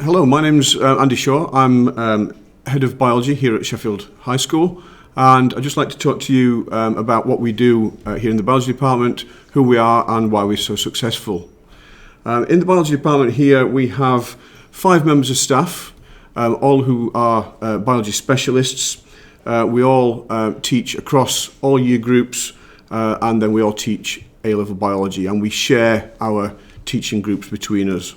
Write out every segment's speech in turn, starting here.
Hello, my name's Andy Shaw. I'm Head of Biology here at Sheffield High School, and I'd just like to talk to you about what we do here in the Biology Department, who we are and why we're so successful. In the Biology Department here we have 5 members of staff, all who are biology specialists. We all teach across all year groups, and then we all teach A-level biology, and we share our teaching groups between us.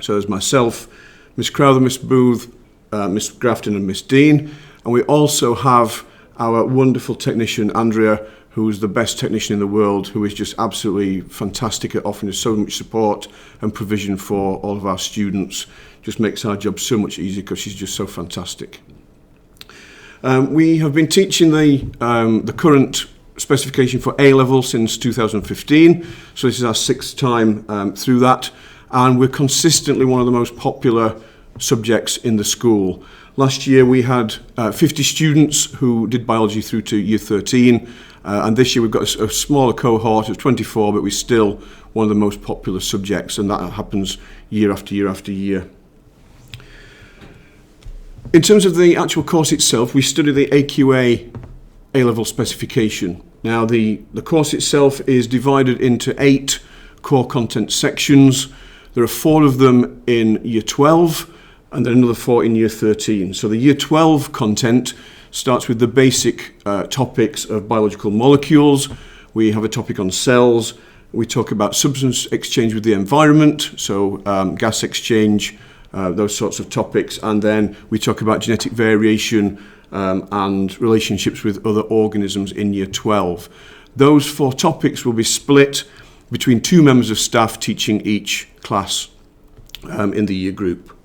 So there's myself, Miss Crowther, Miss Booth, Miss Grafton and Miss Dean, and we also have our wonderful technician Andrea, who's the best technician in the world, who is just absolutely fantastic at offering us so much support and provision for all of our students. Just makes our job so much easier because she's just so fantastic. We have been teaching the current specification for A-level since 2015, so this is our 6th time through that, and we're consistently one of the most popular subjects in the school. Last year we had 50 students who did biology through to year 13, and this year we've got a smaller cohort of 24, but we're still one of the most popular subjects, and that happens year after year after year. In terms of the actual course itself, we study the AQA A-level specification. Now the course itself is divided into 8 core content sections. There are 4 of them in year 12 and then another 4 in year 13. So the year 12 content starts with the basic topics of biological molecules. We have a topic on cells. We talk about substance exchange with the environment, so gas exchange, those sorts of topics. And then we talk about genetic variation and relationships with other organisms in year 12. Those 4 topics will be split between 2 members of staff teaching each class in the year group.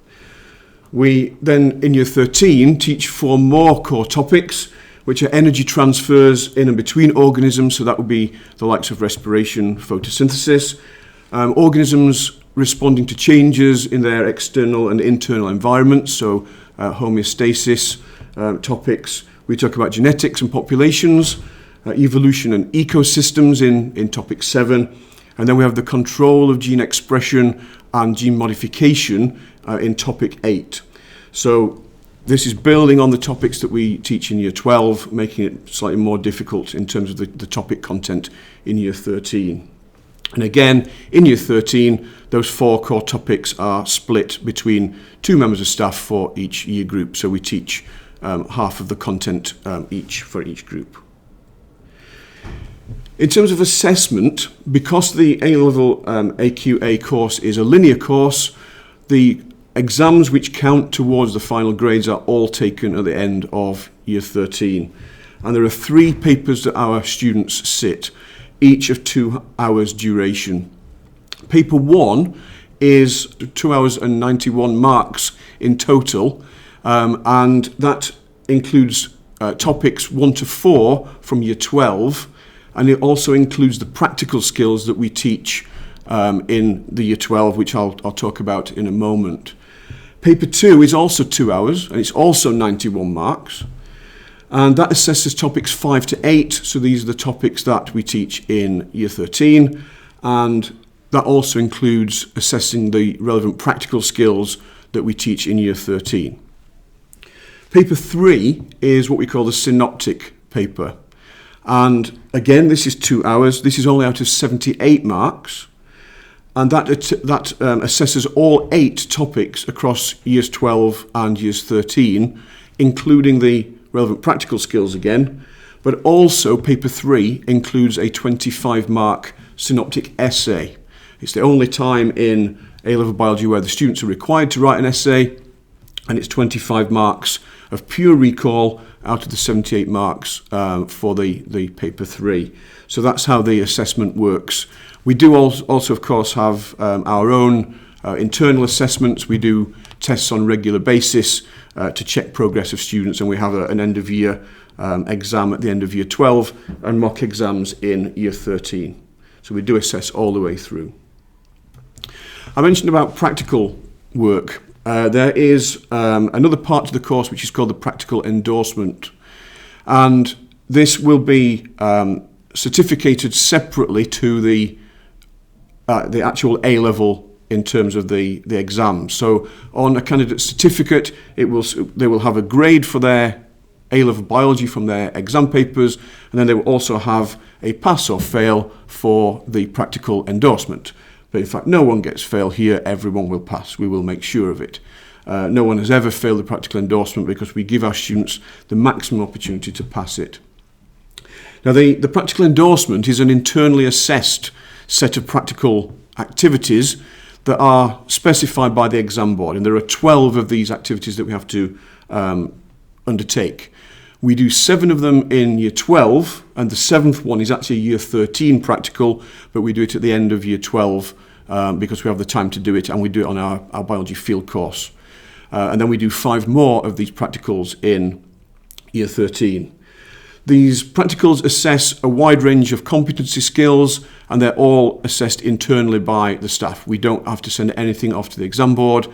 We then, in year 13, teach 4 more core topics, which are energy transfers in and between organisms, so that would be the likes of respiration, photosynthesis, organisms responding to changes in their external and internal environments, so homeostasis topics. We talk about genetics and populations, evolution and ecosystems in topic 7, and then we have the control of gene expression and gene modification in topic 8. So this is building on the topics that we teach in year 12, making it slightly more difficult in terms of the topic content in year 13. And again, in year 13, those 4 core topics are split between 2 members of staff for each year group. So we teach half of the content each for each group. In terms of assessment, because the A-level AQA course is a linear course, the exams which count towards the final grades are all taken at the end of year 13. And there are 3 papers that our students sit, each of 2 hours duration. Paper 1 is 2 hours and 91 marks in total, and that includes topics 1 to 4 from year 12, and it also includes the practical skills that we teach in the year 12, which I'll talk about in a moment. Paper 2 is also 2 hours, and it's also 91 marks, and that assesses topics 5 to 8, so these are the topics that we teach in year 13, and that also includes assessing the relevant practical skills that we teach in year 13. Paper 3 is what we call the synoptic paper. And again, this is 2 hours. This is only out of 78 marks. And that assesses all 8 topics across years 12 and years 13, including the relevant practical skills again. But also, paper 3 includes a 25-mark synoptic essay. It's the only time in A-level biology where the students are required to write an essay, and it's 25 marks of pure recall out of the 78 marks for the paper 3. So that's how the assessment works. We do also, of course, have our own internal assessments. We do tests on a regular basis to check progress of students, and we have an end-of-year exam at the end of year 12 and mock exams in year 13. So we do assess all the way through. I mentioned about practical work. There is another part to the course which is called the practical endorsement, and this will be certificated separately to the actual A-level in terms of the exams. So on a candidate certificate, they will have a grade for their A-level biology from their exam papers, and then they will also have a pass or fail for the practical endorsement. But in fact, no one gets fail here, everyone will pass. We will make sure of it. No one has ever failed the practical endorsement because we give our students the maximum opportunity to pass it. Now, the practical endorsement is an internally assessed set of practical activities that are specified by the exam board, and there are 12 of these activities that we have to undertake. We do 7 of them in year 12, and the 7th one is actually year 13 practical, but we do it at the end of year 12 because we have the time to do it, and we do it on our biology field course. And then we do 5 more of these practicals in year 13. These practicals assess a wide range of competency skills, and they're all assessed internally by the staff. We don't have to send anything off to the exam board.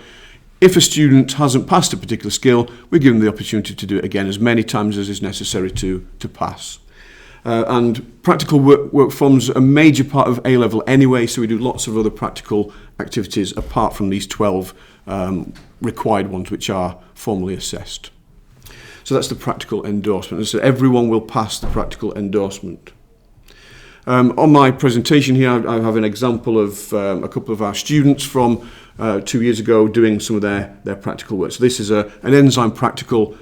If a student hasn't passed a particular skill, we give them the opportunity to do it again as many times as is necessary to pass. And practical work forms a major part of A-level anyway, so we do lots of other practical activities apart from these 12 required ones which are formally assessed. So that's the practical endorsement. So everyone will pass the practical endorsement. On my presentation here, I have an example of a couple of our students from 2 years ago doing some of their practical work. So this is an enzyme practical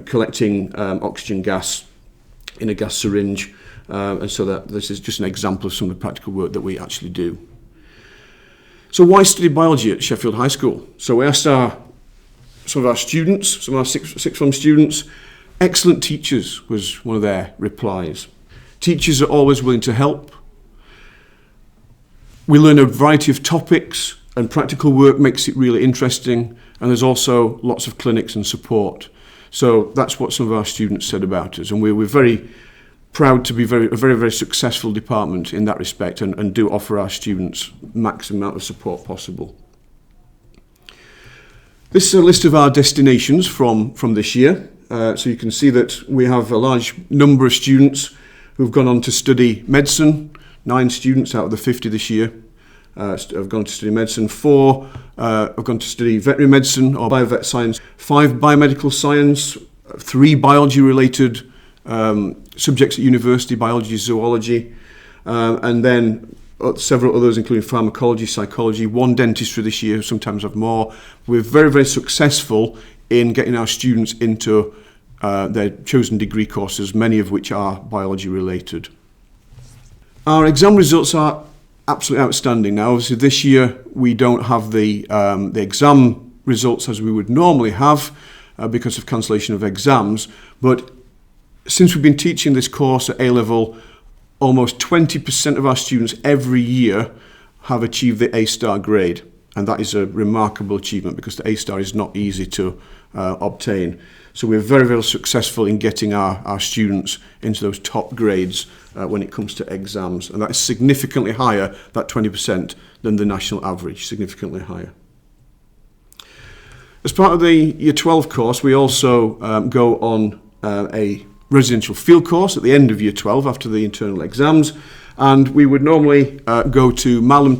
collecting oxygen gas in a gas syringe. And so this is just an example of some of the practical work that we actually do. So why study biology at Sheffield High School? So we asked some of our students, some of our sixth form students, excellent teachers was one of their replies. Teachers are always willing to help. We learn a variety of topics, and practical work makes it really interesting, and there's also lots of clinics and support. So that's what some of our students said about us, and we're very proud to be a very successful department in that respect, and do offer our students maximum amount of support possible. This is a list of our destinations from this year. So you can see that we have a large number of students who've gone on to study medicine. 9 students out of the 50 this year have gone to study medicine. 4 have gone to study veterinary medicine or biovet science. 5 biomedical science. 3 biology-related subjects at university, biology, zoology. And then several others, including pharmacology, psychology, 1 dentistry this year, sometimes have more. We're very successful in getting our students into their chosen degree courses, many of which are biology related. Our exam results are absolutely outstanding. Now, obviously this year we don't have the exam results as we would normally have because of cancellation of exams, but since we've been teaching this course at A-level, almost 20% of our students every year have achieved the A-star grade, and that is a remarkable achievement because the A-star is not easy to obtain. So we're very successful in getting our students into those top grades when it comes to exams, and that is significantly higher, that 20%, than the national average, significantly higher. As part of the Year 12 course, we also go on a residential field course at the end of Year 12 after the internal exams, and we would normally go to Mammal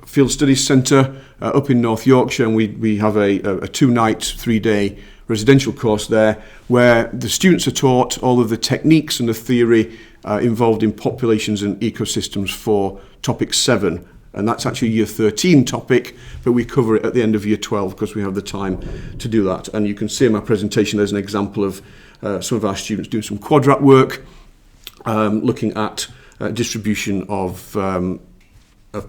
Field Studies Centre up in North Yorkshire, and we have a 2-night, 3-day residential course there where the students are taught all of the techniques and the theory involved in populations and ecosystems for topic 7, and that's actually a Year 13 topic, but we cover it at the end of Year 12 because we have the time to do that. And you can see in my presentation there's an example of some of our students doing some quadrat work, looking at distribution of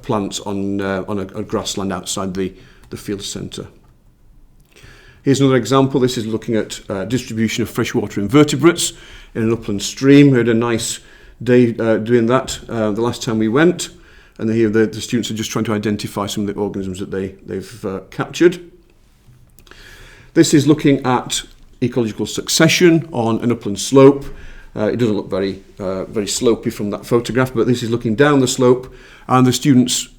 plants on a grassland outside the field centre. Here's another example. This is looking at distribution of freshwater invertebrates in an upland stream. We had a nice day doing that the last time we went, and here the students are just trying to identify some of the organisms that they've captured. This is looking at ecological succession on an upland slope. It doesn't look very slopey from that photograph, but this is looking down the slope, and the students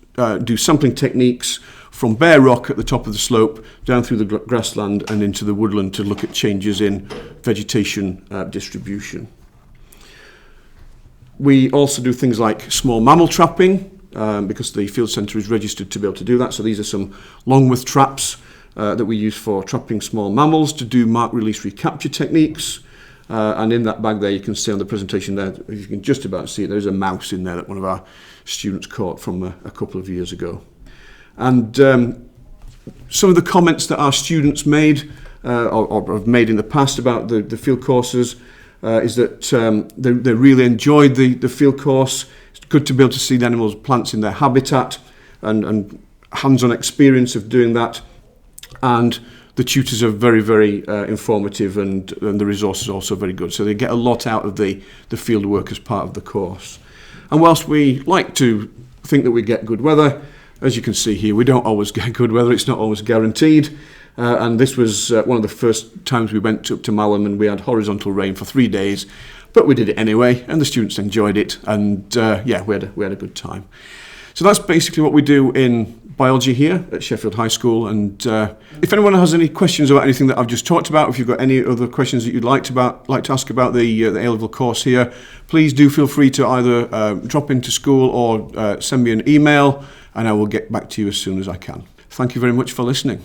do sampling techniques from bare rock at the top of the slope down through the grassland and into the woodland to look at changes in vegetation distribution. We also do things like small mammal trapping. because the field centre is registered to be able to do that. So these are some Longworth traps that we use for trapping small mammals to do mark release recapture techniques. And in that bag there, you can see on the presentation there, you can just about see it, there's a mouse in there that one of our students caught from a couple of years ago. And some of the comments that our students made or have made in the past about the field courses is that they really enjoyed the field course. It's good to be able to see the animals, plants in their habitat and hands-on experience of doing that. And the tutors are very, very informative, and the resources are also very good. So they get a lot out of the field work as part of the course. And whilst we like to think that we get good weather, as you can see here, we don't always get good weather. It's not always guaranteed. And this was one of the first times we went up to Mammal, and we had horizontal rain for 3 days. But we did it anyway, and the students enjoyed it. And yeah, we had a good time. So that's basically what we do in biology here at Sheffield High School. And if anyone has any questions about anything that I've just talked about, if you've got any other questions that you'd like to ask about the A-level course here, please do feel free to either drop into school or send me an email, and I will get back to you as soon as I can. Thank you very much for listening.